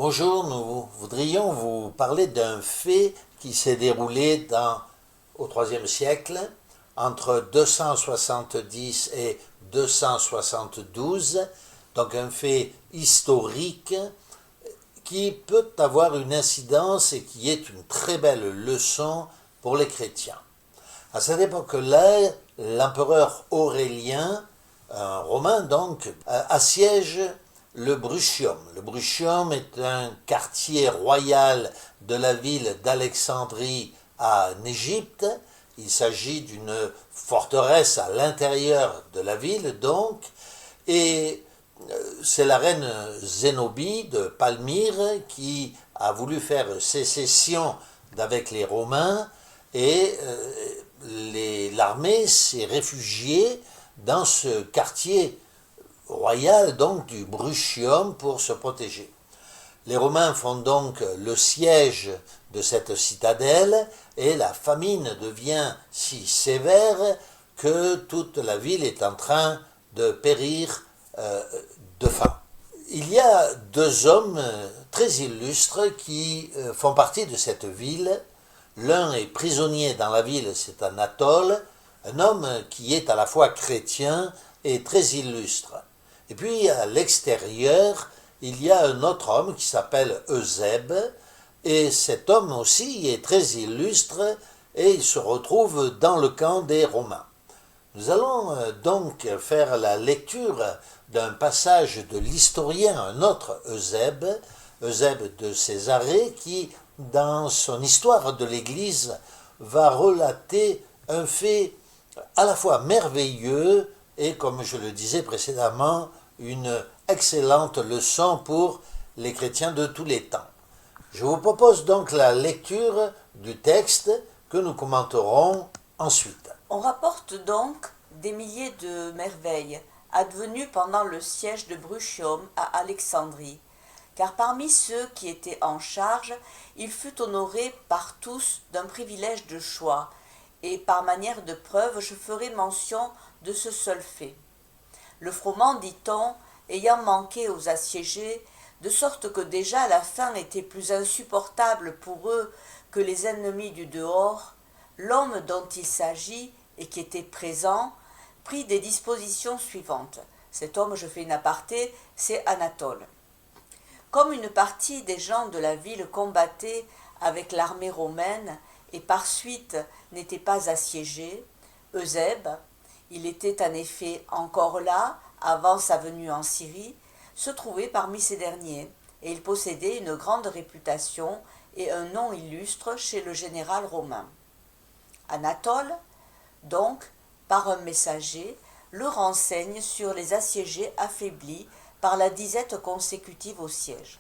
Bonjour, nous voudrions vous parler d'un fait qui s'est déroulé au IIIe siècle, entre 270 et 272, donc un fait historique qui peut avoir une incidence et qui est une très belle leçon pour les chrétiens. À cette époque-là, l'empereur Aurélien, un Romain donc, assiège le Brutium. Le Brutium est un quartier royal de la ville d'Alexandrie en Égypte. Il s'agit d'une forteresse à l'intérieur de la ville donc, et c'est la reine Zénobie de Palmyre qui a voulu faire sécession avec les Romains et l'armée s'est réfugiée dans ce quartier royal donc du Brutium pour se protéger. Les Romains font donc le siège de cette citadelle et la famine devient si sévère que toute la ville est en train de périr de faim. Il y a deux hommes très illustres qui font partie de cette ville. L'un est prisonnier dans la ville, c'est Anatole, un homme qui est à la fois chrétien et très illustre. Et puis à l'extérieur, il y a un autre homme qui s'appelle Eusèbe, et cet homme aussi est très illustre et il se retrouve dans le camp des Romains. Nous allons donc faire la lecture d'un passage de l'historien, un autre Eusèbe de Césarée, qui, dans son histoire de l'Église, va relater un fait à la fois merveilleux et, comme je le disais précédemment, une excellente leçon pour les chrétiens de tous les temps. Je vous propose donc la lecture du texte que nous commenterons ensuite. On rapporte donc des milliers de merveilles advenues pendant le siège de Brutium à Alexandrie, car parmi ceux qui étaient en charge, il fut honoré par tous d'un privilège de choix, et par manière de preuve, je ferai mention de ce seul fait. Le froment, dit-on, ayant manqué aux assiégés, de sorte que déjà la faim était plus insupportable pour eux que les ennemis du dehors, l'homme dont il s'agit et qui était présent prit des dispositions suivantes. Cet homme, je fais une aparté, c'est Anatole. Comme une partie des gens de la ville combattait avec l'armée romaine et par suite n'était pas assiégé, Eusèbe, il était en effet encore là avant sa venue en Syrie, se trouvait parmi ces derniers, et il possédait une grande réputation et un nom illustre chez le général romain. Anatole, donc, par un messager, le renseigne sur les assiégés affaiblis par la disette consécutive au siège.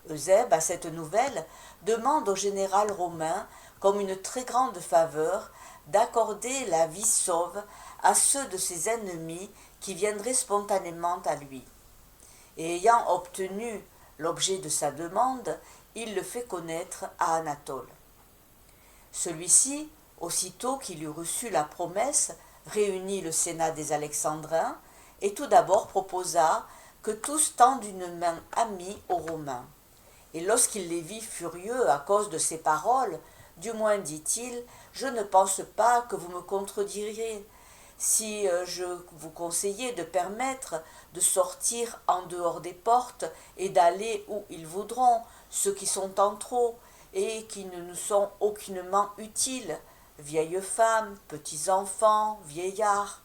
Eusèbe, à cette nouvelle, demande au général romain, comme une très grande faveur, d'accorder la vie sauve à ceux de ses ennemis qui viendraient spontanément à lui. Et ayant obtenu l'objet de sa demande, il le fait connaître à Anatole. Celui-ci, aussitôt qu'il eut reçu la promesse, réunit le sénat des Alexandrins et tout d'abord proposa que tous tendent une main amie aux Romains. Et lorsqu'il les vit furieux à cause de ces paroles, du moins, dit-il, je ne pense pas que vous me contredirez si je vous conseillais de permettre de sortir en dehors des portes et d'aller où ils voudront, ceux qui sont en trop et qui ne nous sont aucunement utiles, vieilles femmes, petits enfants, vieillards.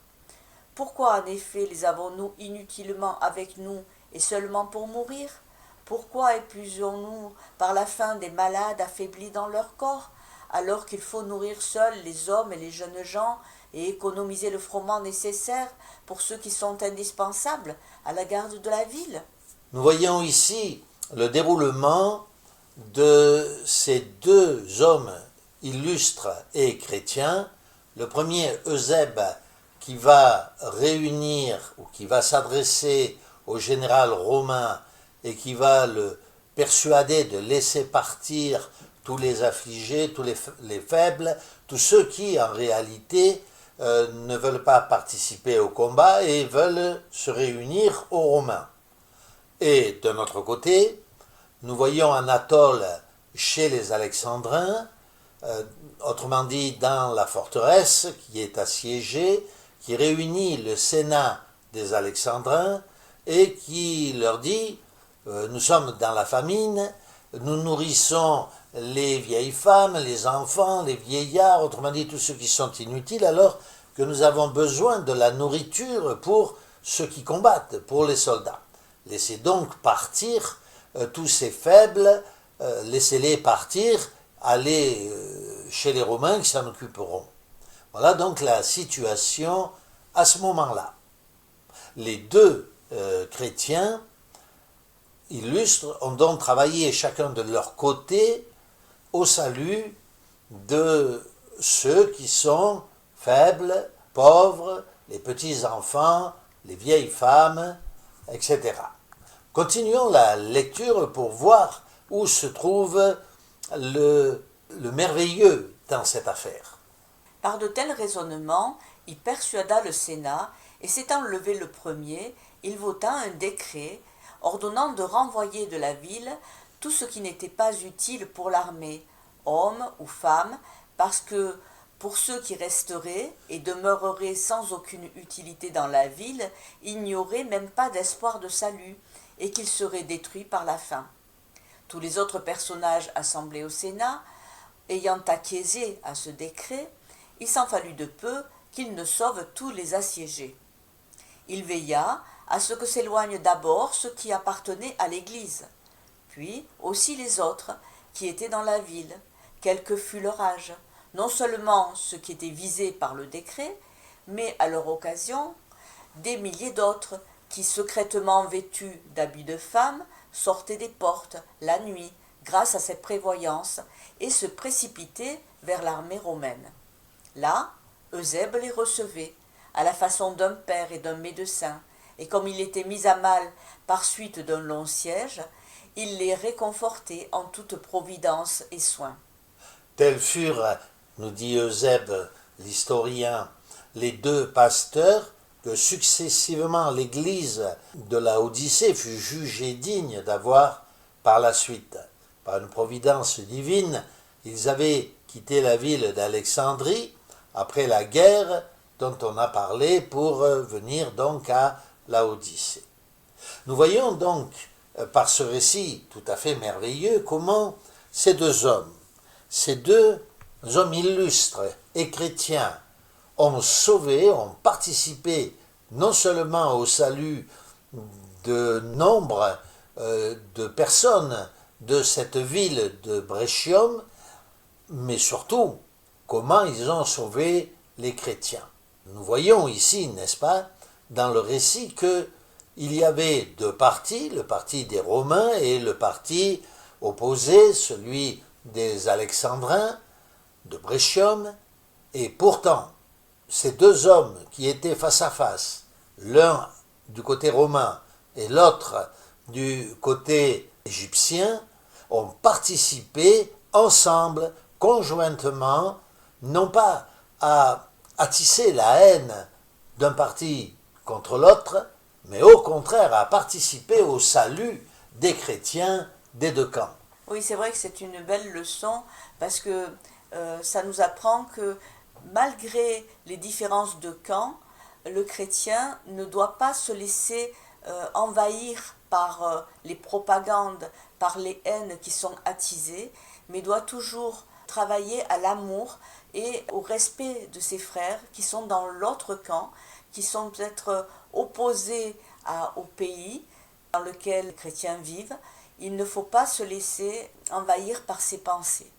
Pourquoi en effet les avons-nous inutilement avec nous et seulement pour mourir? Pourquoi épuisons-nous par la faim des malades affaiblis dans leur corps, alors qu'il faut nourrir seuls les hommes et les jeunes gens et économiser le froment nécessaire pour ceux qui sont indispensables à la garde de la ville? Nous voyons ici le déroulement de ces deux hommes illustres et chrétiens. Le premier, Eusèbe, qui va réunir ou qui va s'adresser au général romain et qui va le persuader de laisser partir tous les affligés, tous les faibles, tous ceux qui en réalité ne veulent pas participer au combat et veulent se réunir aux Romains. Et d'un autre côté, Nous voyons Anatole chez les Alexandrins, autrement dit dans la forteresse qui est assiégée, qui réunit le Sénat des Alexandrins et qui leur dit nous sommes dans la famine, nous nourrissons les vieilles femmes, les enfants, les vieillards, autrement dit tous ceux qui sont inutiles, alors que nous avons besoin de la nourriture pour ceux qui combattent, pour les soldats. Laissez donc partir tous ces faibles, laissez-les partir, aller chez les Romains qui s'en occuperont. Voilà donc la situation à ce moment-là. Les deux chrétiens illustres ont donc travaillé chacun de leur côté au salut de ceux qui sont faibles, pauvres, les petits-enfants, les vieilles femmes, etc. Continuons la lecture pour voir où se trouve le merveilleux dans cette affaire. Par de tels raisonnements, il persuada le Sénat, et s'étant levé le premier, il vota un décret ordonnant de renvoyer de la ville tout ce qui n'était pas utile pour l'armée, hommes ou femmes, parce que pour ceux qui resteraient et demeureraient sans aucune utilité dans la ville, il n'y aurait même pas d'espoir de salut, et qu'ils seraient détruits par la faim. Tous les autres personnages assemblés au Sénat, ayant acquiescé à ce décret, il s'en fallut de peu qu'il ne sauve tous les assiégés. Il veilla à ce que s'éloignent d'abord ceux qui appartenaient à l'Église, puis aussi les autres qui étaient dans la ville, quel que fût leur âge, non seulement ceux qui étaient visés par le décret, mais à leur occasion des milliers d'autres qui, secrètement vêtus d'habits de femmes, sortaient des portes la nuit grâce à cette prévoyance et se précipitaient vers l'armée romaine. Là, Eusèbe les recevait, à la façon d'un père et d'un médecin, et comme il était mis à mal par suite d'un long siège, il les réconfortait en toute providence et soin. Tels furent, nous dit Eusèbe, l'historien, les deux pasteurs que successivement l'Église de la Odyssée fut jugée digne d'avoir par la suite. Par une providence divine, ils avaient quitté la ville d'Alexandrie après la guerre dont on a parlé pour venir donc à la Odyssée. Nous voyons donc par ce récit tout à fait merveilleux comment ces deux hommes illustres et chrétiens, ont sauvé, ont participé non seulement au salut de nombre de personnes de cette ville de Brescium, mais surtout comment ils ont sauvé les chrétiens. Nous voyons ici, n'est-ce pas, dans le récit qu'il y avait deux partis, le parti des Romains et le parti opposé, celui des Alexandrins, de Brescium, et pourtant, ces deux hommes qui étaient face à face, l'un du côté romain et l'autre du côté égyptien, ont participé ensemble, conjointement, non pas à attiser la haine d'un parti contre l'autre, mais au contraire à participer au salut des chrétiens des deux camps. Oui, c'est vrai que c'est une belle leçon parce que ça nous apprend que malgré les différences de camps, le chrétien ne doit pas se laisser envahir par les propagandes, par les haines qui sont attisées, mais doit toujours travailler à l'amour et au respect de ses frères qui sont dans l'autre camp, qui sont peut-être opposés au pays dans lequel les chrétiens vivent. Il ne faut pas se laisser envahir par ses pensées.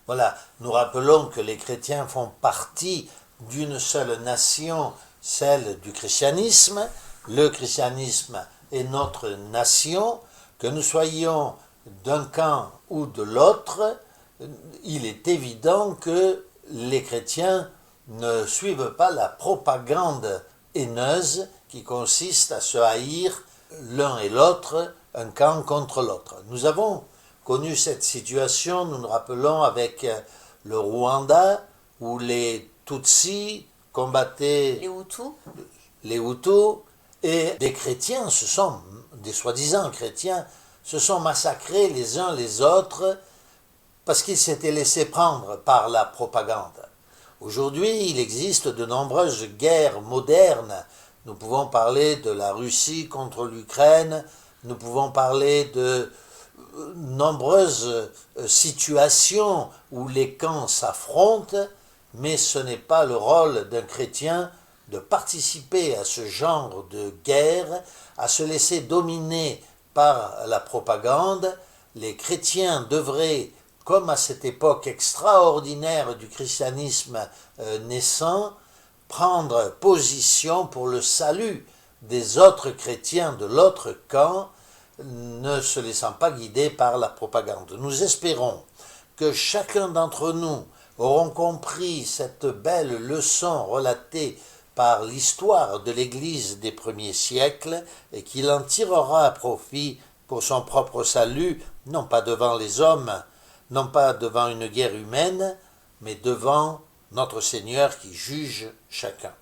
Voilà, nous rappelons que les chrétiens font partie d'une seule nation, celle du christianisme. Le christianisme est notre nation. Que nous soyons d'un camp ou de l'autre, il est évident que les chrétiens ne suivent pas la propagande haineuse qui consiste à se haïr l'un et l'autre, un camp contre l'autre. Nous avons connu cette situation, nous nous rappelons, avec le Rwanda, où les Tutsis combattaient les Hutus, et des chrétiens, des soi-disant chrétiens, se sont massacrés les uns les autres parce qu'ils s'étaient laissés prendre par la propagande. Aujourd'hui, il existe de nombreuses guerres modernes. Nous pouvons parler de la Russie contre l'Ukraine, nous pouvons parler de nombreuses situations où les camps s'affrontent, mais ce n'est pas le rôle d'un chrétien de participer à ce genre de guerre, à se laisser dominer par la propagande. Les chrétiens devraient, comme à cette époque extraordinaire du christianisme naissant, prendre position pour le salut des autres chrétiens de l'autre camp, ne se laissant pas guider par la propagande. Nous espérons que chacun d'entre nous auront compris cette belle leçon relatée par l'histoire de l'Église des premiers siècles et qu'il en tirera profit pour son propre salut, non pas devant les hommes, non pas devant une guerre humaine, mais devant notre Seigneur qui juge chacun.